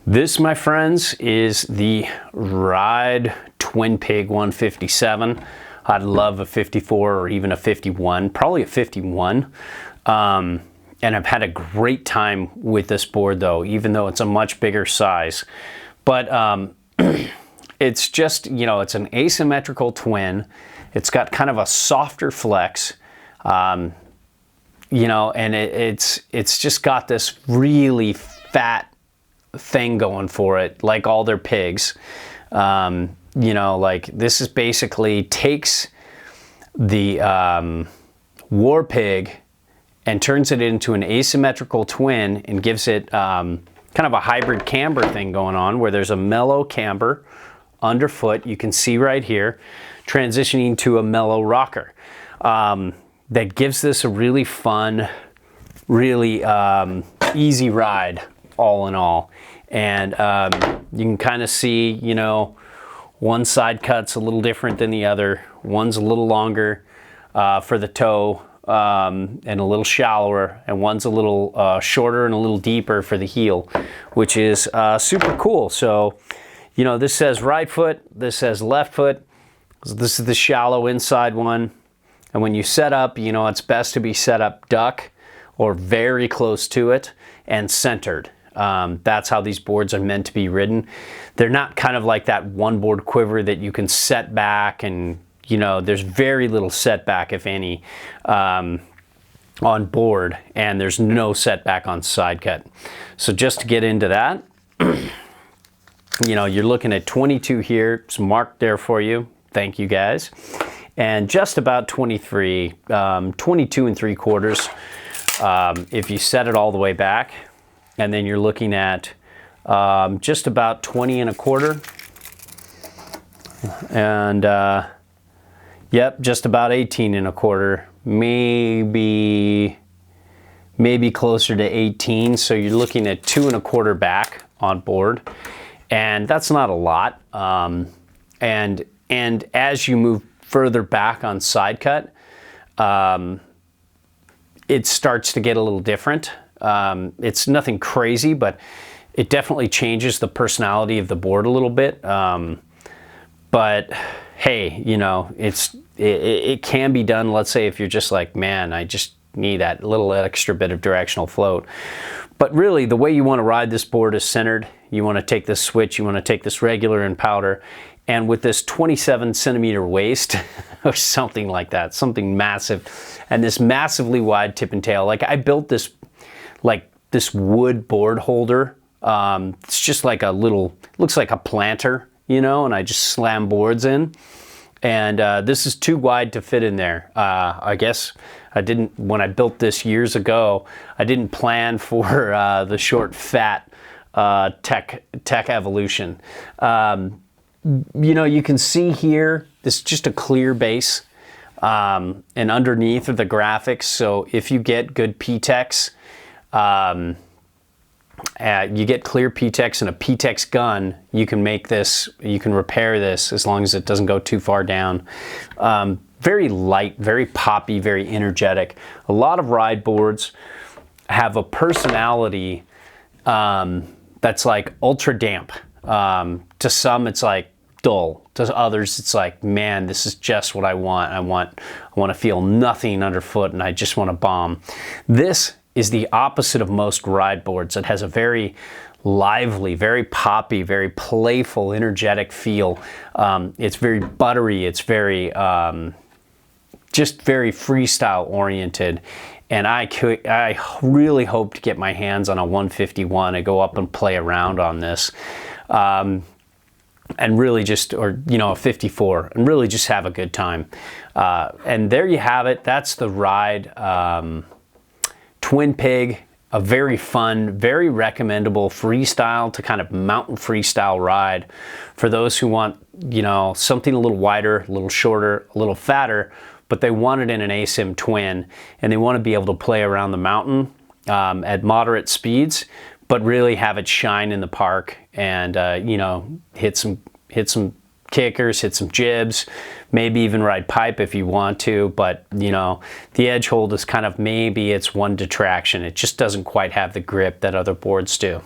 This, my friends, is the Ride Twin Pig 157. I'd love a 54 or even a 51, probably a 51. And I've had a great time with this board though, even though it's a much bigger size. But it's just, you know, it's an asymmetrical twin. It's got kind of a softer flex, you know, and it's just got this really fat thing going for it, like all their pigs. You know, like this is basically takes the War Pig and turns it into an asymmetrical twin and gives it kind of a hybrid camber thing going on, where there's a mellow camber underfoot, you can see right here, transitioning to a mellow rocker. That gives this a really fun, really easy ride, all in all. And you can kind of see, you know, one side cut's a little different than the other. One's a little longer for the toe and a little shallower, and one's a little shorter and a little deeper for the heel, which is super cool. So, you know, this says right foot, this says left foot. This is the shallow inside one. And when you set up, you know, it's best to be set up duck or very close to it and centered. That's how these boards are meant to be ridden. They're not kind of like that one board quiver that you can set back, and you know, there's very little setback, if any, on board, and there's no setback on side cut. So just to get into that, you know, you're looking at 22 here. It's marked there for you. Thank you guys. And just about 23, 22 3/4 if you set it all the way back. And then you're looking at just about 20 1/4. And yep, just about 18 1/4, maybe closer to 18. So you're looking at 2 1/4 back on board, and that's not a lot. And as you move further back on side cut, it starts to get a little different. It's nothing crazy, but it definitely changes the personality of the board a little bit. But hey, you know, it can be done. Let's say if you're just like, man, I just need that little extra bit of directional float. But really, the way you want to ride this board is centered. You want to take this switch, you want to take this regular and powder, and with this 27 centimeter waist or something like that, something massive, and this massively wide tip and tail. Like I built this, like this wood board holder. It's just like a little, looks like a planter, you know, and I just slam boards in. And this is too wide to fit in there. I guess I didn't, when I built this years ago, I didn't plan for the short, fat tech evolution. You know, you can see here, this is just a clear base. And underneath are the graphics. So if you get good PTEX, you get clear PTEX and a PTEX gun, you can make this, you can repair this as long as it doesn't go too far down. Very light, very poppy, very energetic. A lot of ride boards have a personality that's like ultra damp. To some it's like dull. To others it's like, man, this is just what I want. I want to feel nothing underfoot and I just want to bomb. This is the opposite of most ride boards. It has a very lively, very poppy, very playful, energetic feel. It's very buttery. It's very, just very freestyle oriented. And I really hope to get my hands on a 151 and go up and play around on this. And really just, or, you know, a 54, and really just have a good time. And there you have it. That's the Ride Twin Pig, a very fun, very recommendable freestyle to kind of mountain freestyle ride for those who want, you know, something a little wider, a little shorter, a little fatter, but they want it in an asym twin, and they want to be able to play around the mountain at moderate speeds, but really have it shine in the park and, you know, hit some kickers, hit some jibs, maybe even ride pipe if you want to, but you know, the edge hold is kind of maybe it's one detraction. It just doesn't quite have the grip that other boards do.